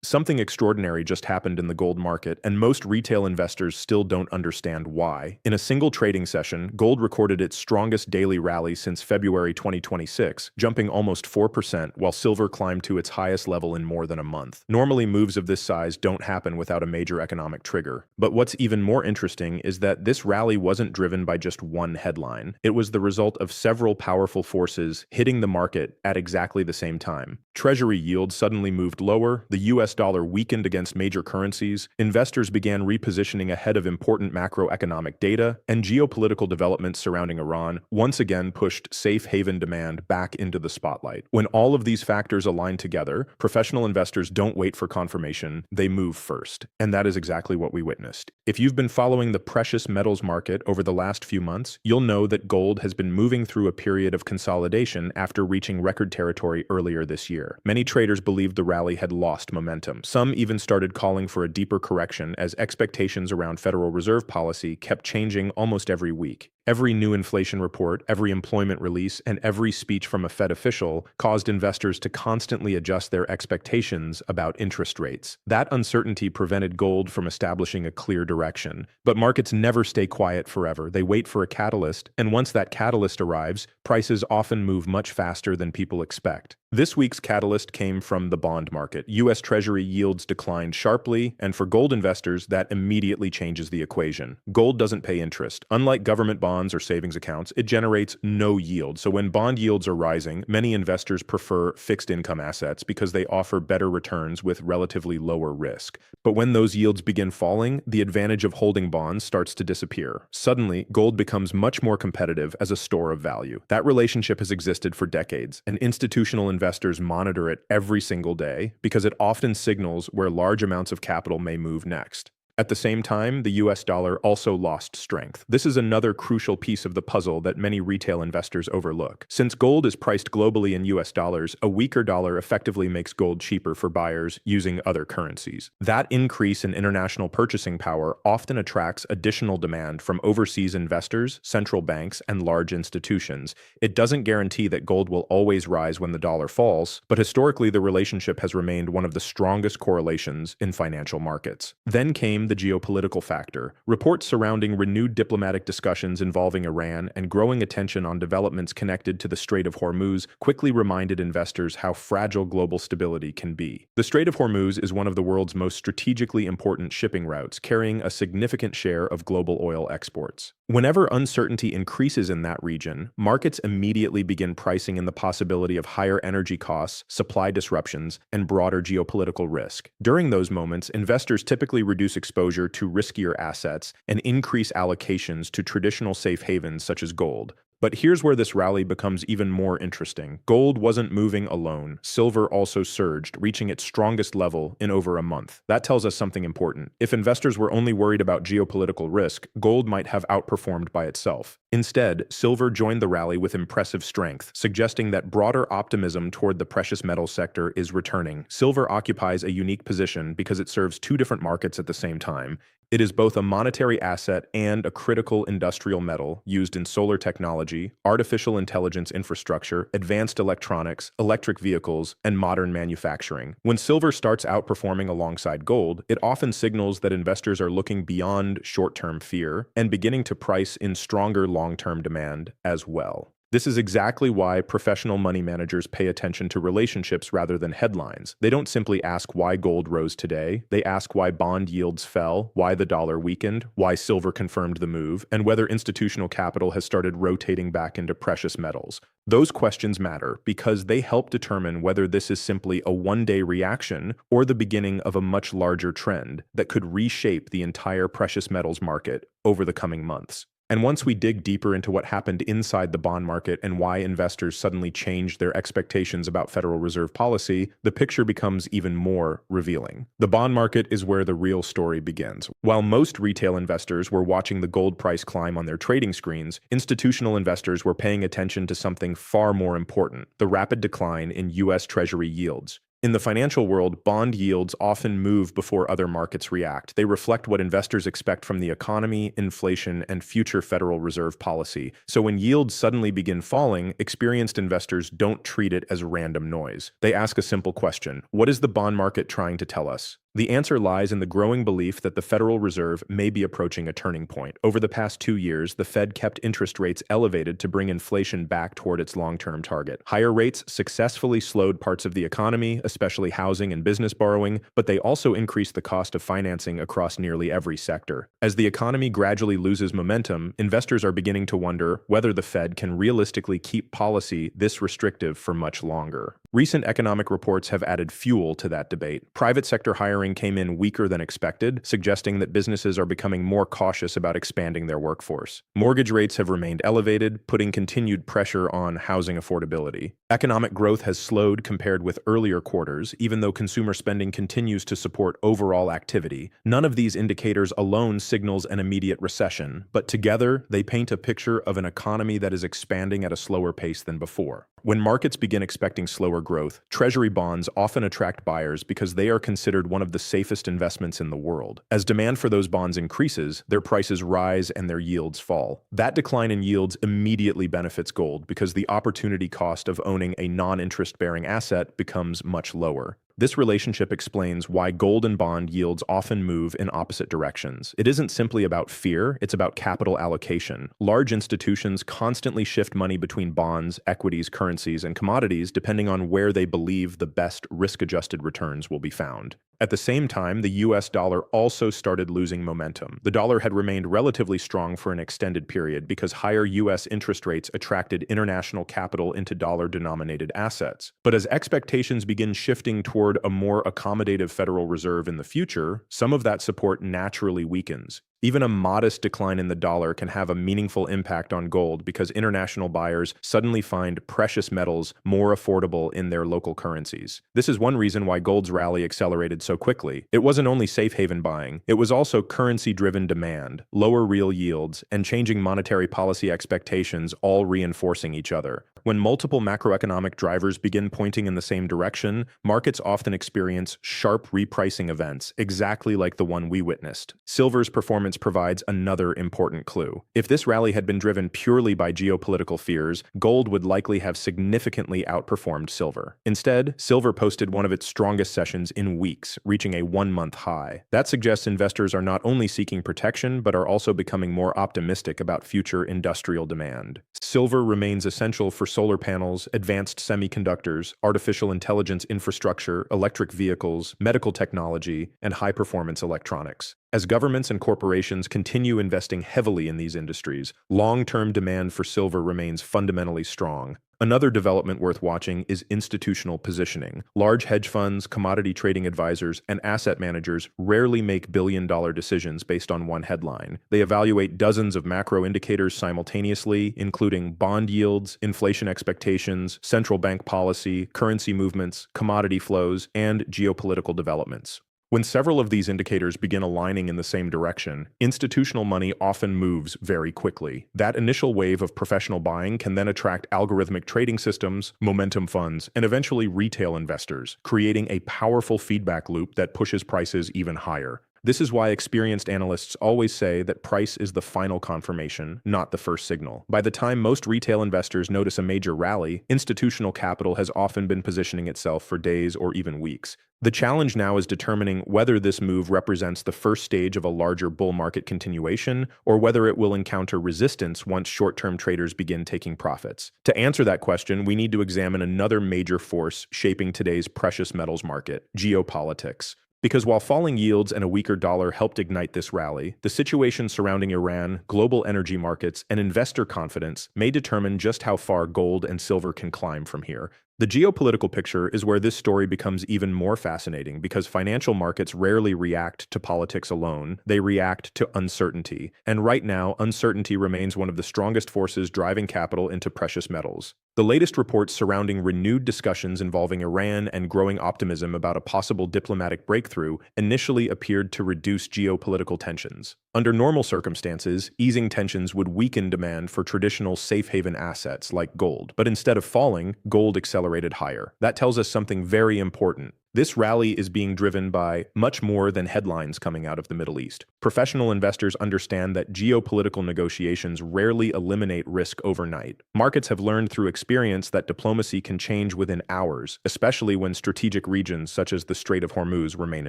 Something extraordinary just happened in the gold market, and most retail investors still don't understand why. In a single trading session, gold recorded its strongest daily rally since February 2026, jumping almost 4%, while silver climbed to its highest level in more than a month. Normally, moves of this size don't happen without a major economic trigger. But what's even more interesting is that this rally wasn't driven by just one headline. It was the result of several powerful forces hitting the market at exactly the same time. Treasury yields suddenly moved lower, the US dollar weakened against major currencies, investors began repositioning ahead of important macroeconomic data, and geopolitical developments surrounding Iran once again pushed safe haven demand back into the spotlight. When all of these factors align together, professional investors don't wait for confirmation, they move first. And that is exactly what we witnessed. If you've been following the precious metals market over the last few months, you'll know that gold has been moving through a period of consolidation after reaching record territory earlier this year. Many traders believed the rally had lost momentum. Some even started calling for a deeper correction as expectations around Federal Reserve policy kept changing almost every week. Every new inflation report, every employment release, and every speech from a Fed official caused investors to constantly adjust their expectations about interest rates. That uncertainty prevented gold from establishing a clear direction. But markets never stay quiet forever. They wait for a catalyst, and once that catalyst arrives, prices often move much faster than people expect. This week's catalyst came from the bond market. US Treasury yields declined sharply, and for gold investors, that immediately changes the equation. Gold doesn't pay interest. Unlike government bonds or savings accounts, it generates no yield. So when bond yields are rising, many investors prefer fixed income assets because they offer better returns with relatively lower risk. But when those yields begin falling, the advantage of holding bonds starts to disappear. Suddenly, gold becomes much more competitive as a store of value. That relationship has existed for decades, and institutional investors monitor it every single day because it often signals where large amounts of capital may move next. At the same time, the US dollar also lost strength. This is another crucial piece of the puzzle that many retail investors overlook. Since gold is priced globally in US dollars, a weaker dollar effectively makes gold cheaper for buyers using other currencies. That increase in international purchasing power often attracts additional demand from overseas investors, central banks, and large institutions. It doesn't guarantee that gold will always rise when the dollar falls, but historically the relationship has remained one of the strongest correlations in financial markets. Then came the geopolitical factor. Reports surrounding renewed diplomatic discussions involving Iran and growing attention on developments connected to the Strait of Hormuz quickly reminded investors how fragile global stability can be. The Strait of Hormuz is one of the world's most strategically important shipping routes, carrying a significant share of global oil exports. Whenever uncertainty increases in that region, markets immediately begin pricing in the possibility of higher energy costs, supply disruptions, and broader geopolitical risk. During those moments, investors typically reduce exposure to riskier assets and increase allocations to traditional safe havens such as gold. But here's where this rally becomes even more interesting. Gold wasn't moving alone. Silver also surged, reaching its strongest level in over a month. That tells us something important. If investors were only worried about geopolitical risk, gold might have outperformed by itself. Instead, silver joined the rally with impressive strength, suggesting that broader optimism toward the precious metals sector is returning. Silver occupies a unique position because it serves two different markets at the same time. It is both a monetary asset and a critical industrial metal used in solar technology, artificial intelligence infrastructure, advanced electronics, electric vehicles, and modern manufacturing. When silver starts outperforming alongside gold, it often signals that investors are looking beyond short-term fear and beginning to price in stronger long-term demand as well. This is exactly why professional money managers pay attention to relationships rather than headlines. They don't simply ask why gold rose today. They ask why bond yields fell, why the dollar weakened, why silver confirmed the move, and whether institutional capital has started rotating back into precious metals. Those questions matter because they help determine whether this is simply a one-day reaction or the beginning of a much larger trend that could reshape the entire precious metals market over the coming months. And once we dig deeper into what happened inside the bond market and why investors suddenly changed their expectations about Federal Reserve policy, the picture becomes even more revealing. The bond market is where the real story begins. While most retail investors were watching the gold price climb on their trading screens, institutional investors were paying attention to something far more important: the rapid decline in US Treasury yields. In the financial world, bond yields often move before other markets react. They reflect what investors expect from the economy, inflation, and future Federal Reserve policy. So when yields suddenly begin falling, experienced investors don't treat it as random noise. They ask a simple question: what is the bond market trying to tell us? The answer lies in the growing belief that the Federal Reserve may be approaching a turning point. Over the past 2 years, the Fed kept interest rates elevated to bring inflation back toward its long-term target. Higher rates successfully slowed parts of the economy, especially housing and business borrowing, but they also increased the cost of financing across nearly every sector. As the economy gradually loses momentum, investors are beginning to wonder whether the Fed can realistically keep policy this restrictive for much longer. Recent economic reports have added fuel to that debate. Private sector hiring came in weaker than expected, suggesting that businesses are becoming more cautious about expanding their workforce. Mortgage rates have remained elevated, putting continued pressure on housing affordability. Economic growth has slowed compared with earlier quarters, even though consumer spending continues to support overall activity. None of these indicators alone signals an immediate recession, but together they paint a picture of an economy that is expanding at a slower pace than before. When markets begin expecting slower growth, Treasury bonds often attract buyers because they are considered one of the safest investments in the world. As demand for those bonds increases, their prices rise and their yields fall. That decline in yields immediately benefits gold because the opportunity cost of owning a non-interest-bearing asset becomes much lower. This relationship explains why gold and bond yields often move in opposite directions. It isn't simply about fear, it's about capital allocation. Large institutions constantly shift money between bonds, equities, currencies, and commodities depending on where they believe the best risk-adjusted returns will be found. At the same time, the US dollar also started losing momentum. The dollar had remained relatively strong for an extended period because higher US interest rates attracted international capital into dollar-denominated assets. But as expectations begin shifting toward a more accommodative Federal Reserve in the future, some of that support naturally weakens. Even a modest decline in the dollar can have a meaningful impact on gold because international buyers suddenly find precious metals more affordable in their local currencies. This is one reason why gold's rally accelerated so quickly. It wasn't only safe haven buying, it was also currency-driven demand, lower real yields, and changing monetary policy expectations all reinforcing each other. When multiple macroeconomic drivers begin pointing in the same direction, markets often experience sharp repricing events, exactly like the one we witnessed. Silver's performance provides another important clue. If this rally had been driven purely by geopolitical fears, gold would likely have significantly outperformed silver. Instead, silver posted one of its strongest sessions in weeks, reaching a one-month high. That suggests investors are not only seeking protection, but are also becoming more optimistic about future industrial demand. Silver remains essential for solar panels, advanced semiconductors, artificial intelligence infrastructure, electric vehicles, medical technology, and high-performance electronics. As governments and corporations continue investing heavily in these industries, long-term demand for silver remains fundamentally strong. Another development worth watching is institutional positioning. Large hedge funds, commodity trading advisors, and asset managers rarely make billion-dollar decisions based on one headline. They evaluate dozens of macro indicators simultaneously, including bond yields, inflation expectations, central bank policy, currency movements, commodity flows, and geopolitical developments. When several of these indicators begin aligning in the same direction, institutional money often moves very quickly. That initial wave of professional buying can then attract algorithmic trading systems, momentum funds, and eventually retail investors, creating a powerful feedback loop that pushes prices even higher. This is why experienced analysts always say that price is the final confirmation, not the first signal. By the time most retail investors notice a major rally, institutional capital has often been positioning itself for days or even weeks. The challenge now is determining whether this move represents the first stage of a larger bull market continuation, or whether it will encounter resistance once short-term traders begin taking profits. To answer that question, we need to examine another major force shaping today's precious metals market: geopolitics. Because while falling yields and a weaker dollar helped ignite this rally, the situation surrounding Iran, global energy markets, and investor confidence may determine just how far gold and silver can climb from here. The geopolitical picture is where this story becomes even more fascinating because financial markets rarely react to politics alone, they react to uncertainty. And right now, uncertainty remains one of the strongest forces driving capital into precious metals. The latest reports surrounding renewed discussions involving Iran and growing optimism about a possible diplomatic breakthrough initially appeared to reduce geopolitical tensions. Under normal circumstances, easing tensions would weaken demand for traditional safe haven assets like gold, but instead of falling, gold accelerated accelerated higher. That tells us something very important. This rally is being driven by much more than headlines coming out of the Middle East. Professional investors understand that geopolitical negotiations rarely eliminate risk overnight. Markets have learned through experience that diplomacy can change within hours, especially when strategic regions such as the Strait of Hormuz remain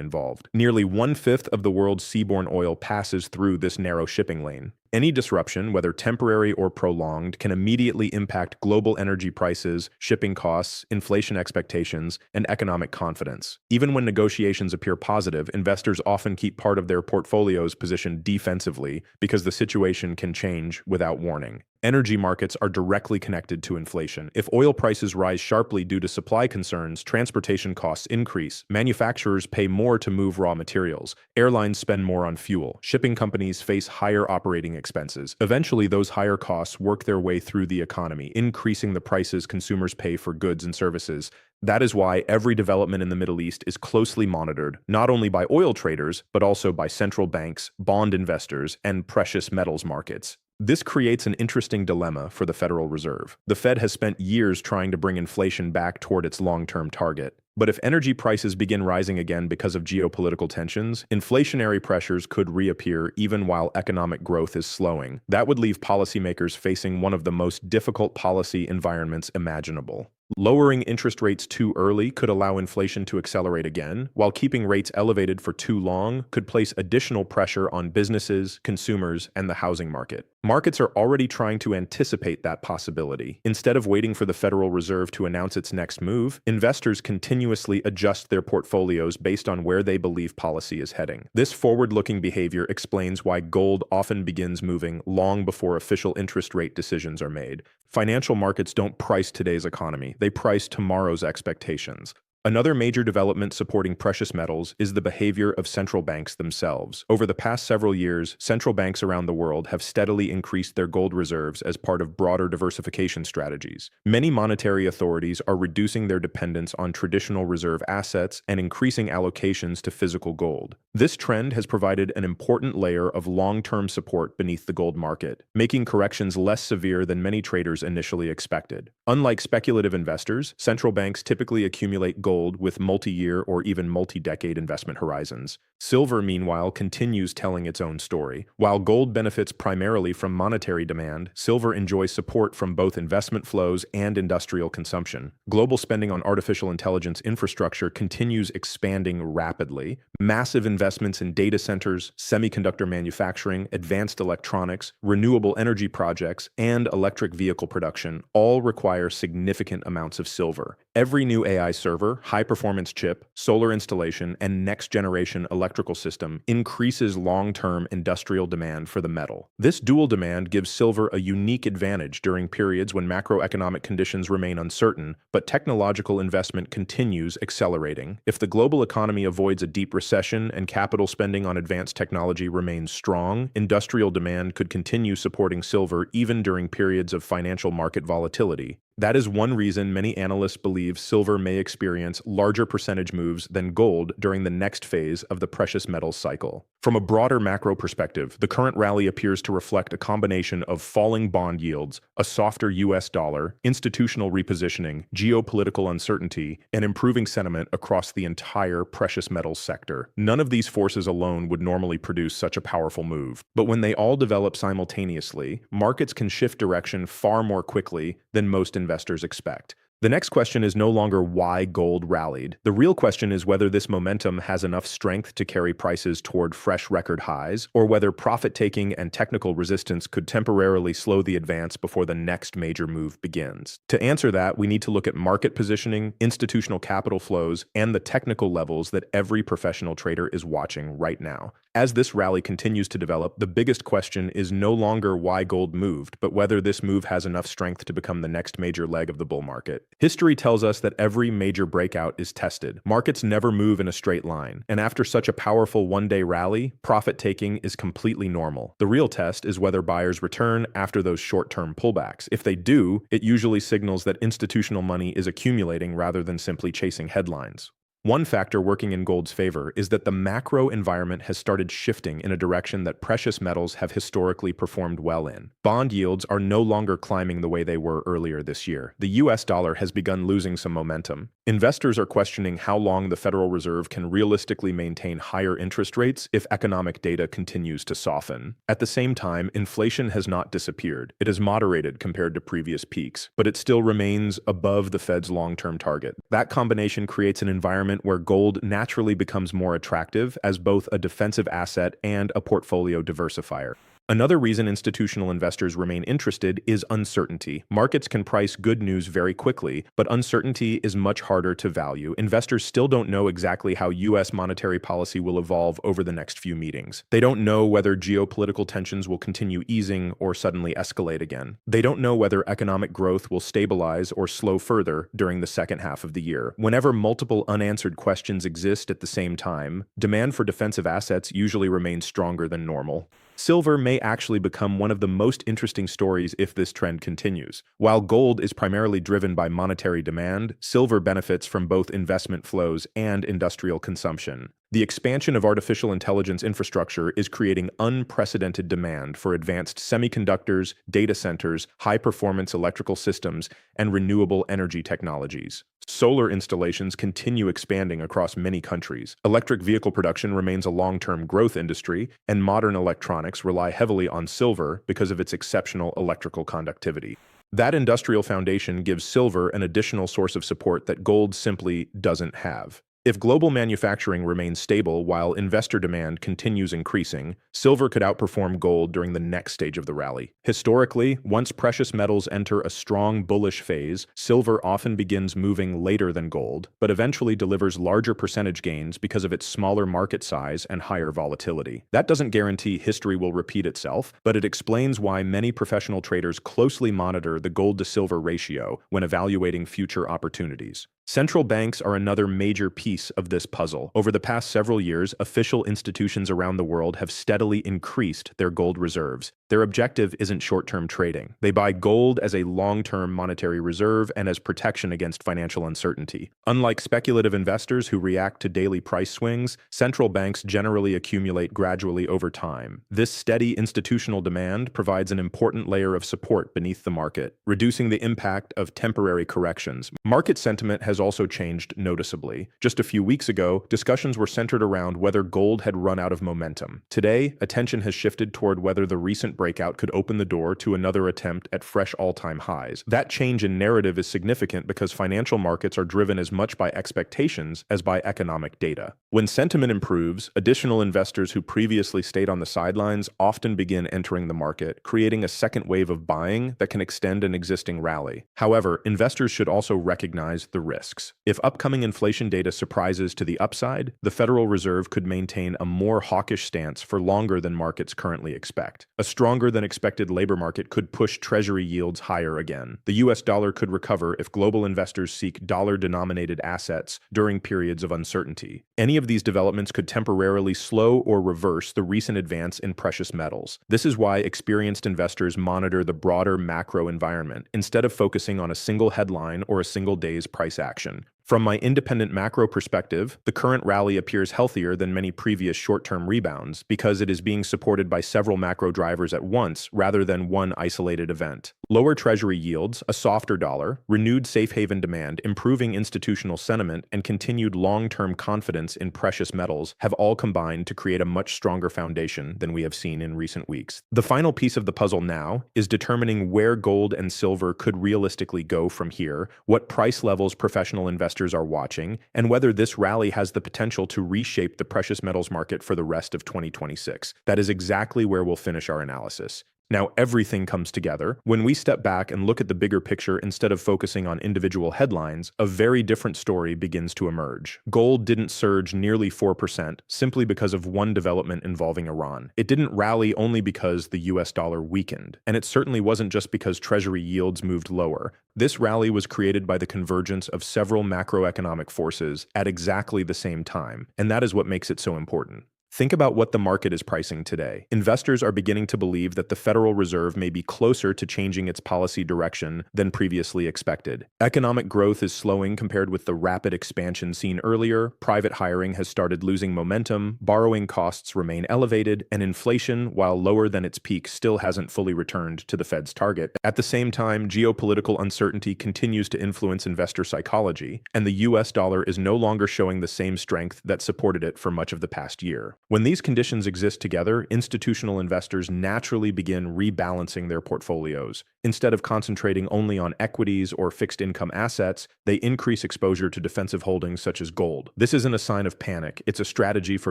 involved. Nearly one-fifth of the world's seaborne oil passes through this narrow shipping lane. Any disruption, whether temporary or prolonged, can immediately impact global energy prices, shipping costs, inflation expectations, and economic confidence. Even when negotiations appear positive, investors often keep part of their portfolios positioned defensively because the situation can change without warning. Energy markets are directly connected to inflation. If oil prices rise sharply due to supply concerns, transportation costs increase, manufacturers pay more to move raw materials, airlines spend more on fuel, shipping companies face higher operating expenses. Eventually, those higher costs work their way through the economy, increasing the prices consumers pay for goods and services. That is why every development in the Middle East is closely monitored, not only by oil traders, but also by central banks, bond investors, and precious metals markets. This creates an interesting dilemma for the Federal Reserve. The Fed has spent years trying to bring inflation back toward its long-term target. But if energy prices begin rising again because of geopolitical tensions, inflationary pressures could reappear even while economic growth is slowing. That would leave policymakers facing one of the most difficult policy environments imaginable. Lowering interest rates too early could allow inflation to accelerate again, while keeping rates elevated for too long could place additional pressure on businesses, consumers, and the housing market. Markets are already trying to anticipate that possibility. Instead of waiting for the Federal Reserve to announce its next move, investors continuously adjust their portfolios based on where they believe policy is heading. This forward-looking behavior explains why gold often begins moving long before official interest rate decisions are made. Financial markets don't price today's economy, they price tomorrow's expectations. Another major development supporting precious metals is the behavior of central banks themselves. Over the past several years, central banks around the world have steadily increased their gold reserves as part of broader diversification strategies. Many monetary authorities are reducing their dependence on traditional reserve assets and increasing allocations to physical gold. This trend has provided an important layer of long-term support beneath the gold market, making corrections less severe than many traders initially expected. Unlike speculative investors, central banks typically accumulate gold with multi-year or even multi-decade investment horizons. Silver, meanwhile, continues telling its own story. While gold benefits primarily from monetary demand, silver enjoys support from both investment flows and industrial consumption. Global spending on artificial intelligence infrastructure continues expanding rapidly. Massive investments in data centers, semiconductor manufacturing, advanced electronics, renewable energy projects, and electric vehicle production all require significant amounts of silver. Every new AI server, high-performance chip, solar installation, and next-generation electrical system increases long-term industrial demand for the metal. This dual demand gives silver a unique advantage during periods when macroeconomic conditions remain uncertain, but technological investment continues accelerating. If the global economy avoids a deep recession and capital spending on advanced technology remains strong, industrial demand could continue supporting silver even during periods of financial market volatility. That is one reason many analysts believe silver may experience larger percentage moves than gold during the next phase of the precious metals cycle. From a broader macro perspective, the current rally appears to reflect a combination of falling bond yields, a softer US dollar, institutional repositioning, geopolitical uncertainty, and improving sentiment across the entire precious metals sector. None of these forces alone would normally produce such a powerful move, but when they all develop simultaneously, markets can shift direction far more quickly than most investors expect. The next question is no longer why gold rallied. The real question is whether this momentum has enough strength to carry prices toward fresh record highs, or whether profit-taking and technical resistance could temporarily slow the advance before the next major move begins. To answer that, we need to look at market positioning, institutional capital flows, and the technical levels that every professional trader is watching right now. As this rally continues to develop, the biggest question is no longer why gold moved, but whether this move has enough strength to become the next major leg of the bull market. History tells us that every major breakout is tested. Markets never move in a straight line, and after such a powerful one-day rally, profit-taking is completely normal. The real test is whether buyers return after those short-term pullbacks. If they do, it usually signals that institutional money is accumulating rather than simply chasing headlines. One factor working in gold's favor is that the macro environment has started shifting in a direction that precious metals have historically performed well in. Bond yields are no longer climbing the way they were earlier this year. The US dollar has begun losing some momentum. Investors are questioning how long the Federal Reserve can realistically maintain higher interest rates if economic data continues to soften. At the same time, inflation has not disappeared. It has moderated compared to previous peaks, but it still remains above the Fed's long-term target. That combination creates an environment where gold naturally becomes more attractive as both a defensive asset and a portfolio diversifier. Another reason institutional investors remain interested is uncertainty. Markets can price good news very quickly, but uncertainty is much harder to value. Investors still don't know exactly how U.S. monetary policy will evolve over the next few meetings. They don't know whether geopolitical tensions will continue easing or suddenly escalate again. They don't know whether economic growth will stabilize or slow further during the second half of the year. Whenever multiple unanswered questions exist at the same time, demand for defensive assets usually remains stronger than normal. Silver may actually become one of the most interesting stories if this trend continues. While gold is primarily driven by monetary demand, silver benefits from both investment flows and industrial consumption. The expansion of artificial intelligence infrastructure is creating unprecedented demand for advanced semiconductors, data centers, high-performance electrical systems, and renewable energy technologies. Solar installations continue expanding across many countries. Electric vehicle production remains a long-term growth industry, and modern electronics rely heavily on silver because of its exceptional electrical conductivity. That industrial foundation gives silver an additional source of support that gold simply doesn't have. If global manufacturing remains stable while investor demand continues increasing, silver could outperform gold during the next stage of the rally. Historically, once precious metals enter a strong bullish phase, silver often begins moving later than gold, but eventually delivers larger percentage gains because of its smaller market size and higher volatility. That doesn't guarantee history will repeat itself, but it explains why many professional traders closely monitor the gold-to-silver ratio when evaluating future opportunities. Central banks are another major piece of this puzzle. Over the past several years, official institutions around the world have steadily increased their gold reserves. Their objective isn't short-term trading. They buy gold as a long-term monetary reserve and as protection against financial uncertainty. Unlike speculative investors who react to daily price swings, central banks generally accumulate gradually over time. This steady institutional demand provides an important layer of support beneath the market, reducing the impact of temporary corrections. Market sentiment has also changed noticeably. Just a few weeks ago, discussions were centered around whether gold had run out of momentum. Today, attention has shifted toward whether the recent breakout could open the door to another attempt at fresh all-time highs. That change in narrative is significant because financial markets are driven as much by expectations as by economic data. When sentiment improves, additional investors who previously stayed on the sidelines often begin entering the market, creating a second wave of buying that can extend an existing rally. However, investors should also recognize the risks. If upcoming inflation data surprises to the upside, the Federal Reserve could maintain a more hawkish stance for longer than markets currently expect. A stronger than expected labor market could push Treasury yields higher again. The US dollar could recover if global investors seek dollar-denominated assets during periods of uncertainty. Any of these developments could temporarily slow or reverse the recent advance in precious metals. This is why experienced investors monitor the broader macro environment instead of focusing on a single headline or a single day's price action. From my independent macro perspective, the current rally appears healthier than many previous short-term rebounds because it is being supported by several macro drivers at once rather than one isolated event. Lower Treasury yields, a softer dollar, renewed safe haven demand, improving institutional sentiment, and continued long-term confidence in precious metals have all combined to create a much stronger foundation than we have seen in recent weeks. The final piece of the puzzle now is determining where gold and silver could realistically go from here, what price levels professional investors are watching, and whether this rally has the potential to reshape the precious metals market for the rest of 2026. That is exactly where we'll finish our analysis. Now everything comes together. When we step back and look at the bigger picture instead of focusing on individual headlines, a very different story begins to emerge. Gold didn't surge nearly 4% simply because of one development involving Iran. It didn't rally only because the US dollar weakened, and it certainly wasn't just because Treasury yields moved lower. This rally was created by the convergence of several macroeconomic forces at exactly the same time, and that is what makes it so important. Think about what the market is pricing today. Investors are beginning to believe that the Federal Reserve may be closer to changing its policy direction than previously expected. Economic growth is slowing compared with the rapid expansion seen earlier, private hiring has started losing momentum, borrowing costs remain elevated, and inflation, while lower than its peak, still hasn't fully returned to the Fed's target. At the same time, geopolitical uncertainty continues to influence investor psychology, and the US dollar is no longer showing the same strength that supported it for much of the past year. When these conditions exist together, institutional investors naturally begin rebalancing their portfolios. Instead of concentrating only on equities or fixed income assets, they increase exposure to defensive holdings such as gold. This isn't a sign of panic, it's a strategy for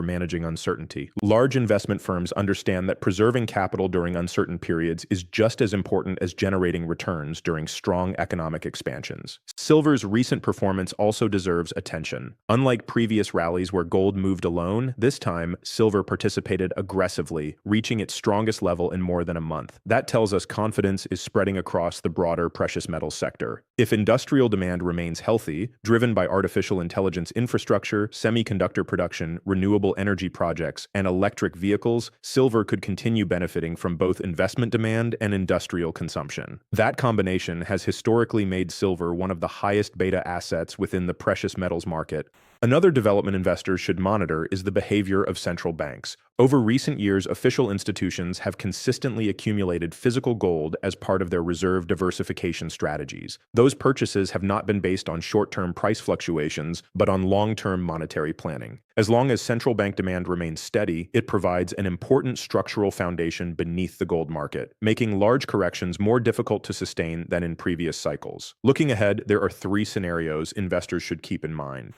managing uncertainty. Large investment firms understand that preserving capital during uncertain periods is just as important as generating returns during strong economic expansions. Silver's recent performance also deserves attention. Unlike previous rallies where gold moved alone, this time, silver participated aggressively, reaching its strongest level in more than a month. That tells us confidence is spreading across the broader precious metals sector. If industrial demand remains healthy, driven by artificial intelligence infrastructure, semiconductor production, renewable energy projects, and electric vehicles, silver could continue benefiting from both investment demand and industrial consumption. That combination has historically made silver one of the highest beta assets within the precious metals market. Another development investors should monitor is the behavior of central banks. Over recent years, official institutions have consistently accumulated physical gold as part of their reserve diversification strategies. Those purchases have not been based on short-term price fluctuations, but on long-term monetary planning. As long as central bank demand remains steady, it provides an important structural foundation beneath the gold market, making large corrections more difficult to sustain than in previous cycles. Looking ahead, there are three scenarios investors should keep in mind.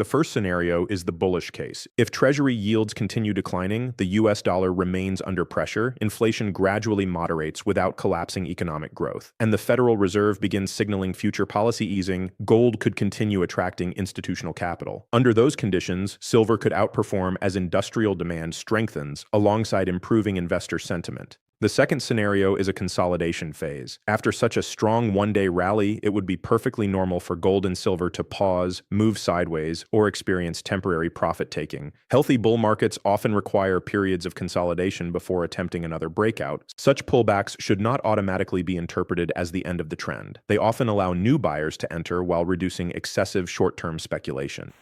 The first scenario is the bullish case. If Treasury yields continue declining, the US dollar remains under pressure, inflation gradually moderates without collapsing economic growth, and the Federal Reserve begins signaling future policy easing, gold could continue attracting institutional capital. Under those conditions, silver could outperform as industrial demand strengthens alongside improving investor sentiment. The second scenario is a consolidation phase. After such a strong one-day rally, it would be perfectly normal for gold and silver to pause, move sideways, or experience temporary profit-taking. Healthy bull markets often require periods of consolidation before attempting another breakout. Such pullbacks should not automatically be interpreted as the end of the trend. They often allow new buyers to enter while reducing excessive short-term speculation.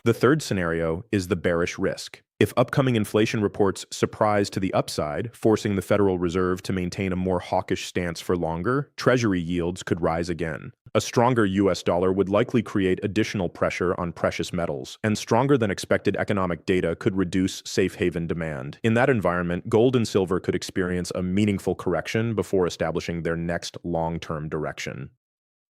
The third scenario is the bearish risk. If upcoming inflation reports surprise to the upside, forcing the Federal Reserve to maintain a more hawkish stance for longer, Treasury yields could rise again. A stronger US dollar would likely create additional pressure on precious metals, and stronger than expected economic data could reduce safe haven demand. In that environment, gold and silver could experience a meaningful correction before establishing their next long-term direction.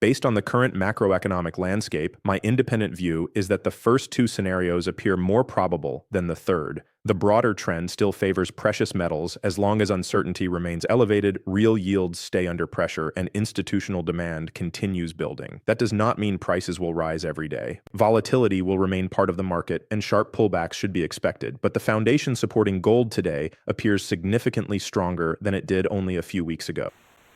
Based on the current macroeconomic landscape, my independent view is that the first two scenarios appear more probable than the third. The broader trend still favors precious metals as long as uncertainty remains elevated, real yields stay under pressure, and institutional demand continues building. That does not mean prices will rise every day. Volatility will remain part of the market, and sharp pullbacks should be expected, but the foundation supporting gold today appears significantly stronger than it did only a few weeks ago.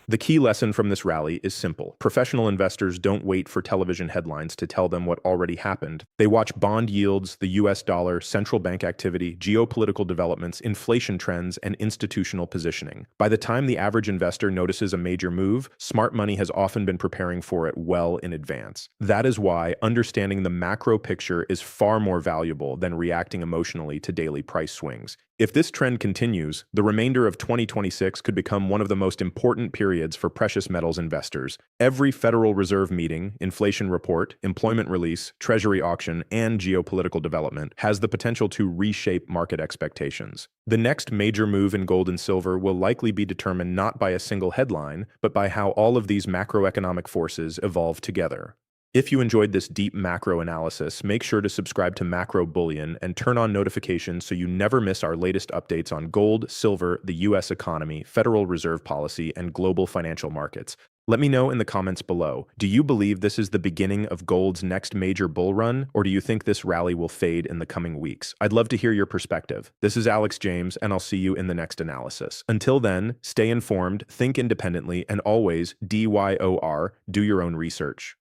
The key lesson from this rally is simple. Professional investors don't wait for television headlines to tell them what already happened. They watch bond yields, the US dollar, central bank activity, geopolitical developments, inflation trends, and institutional positioning. By the time the average investor notices a major move, smart money has often been preparing for it well in advance. That is why understanding the macro picture is far more valuable than reacting emotionally to daily price swings. If this trend continues, the remainder of 2026 could become one of the most important periods for precious metals investors. Every Federal Reserve meeting, inflation report, employment release, treasury auction, and geopolitical development has the potential to reshape market expectations. The next major move in gold and silver will likely be determined not by a single headline, but by how all of these macroeconomic forces evolve together. If you enjoyed this deep macro analysis, make sure to subscribe to Macro Bullion and turn on notifications so you never miss our latest updates on gold, silver, the US economy, Federal Reserve policy, and global financial markets. Let me know in the comments below. Do you believe this is the beginning of gold's next major bull run, or do you think this rally will fade in the coming weeks? I'd love to hear your perspective. This is Alex James, and I'll see you in the next analysis. Until then, stay informed, think independently, and always, DYOR, do your own research.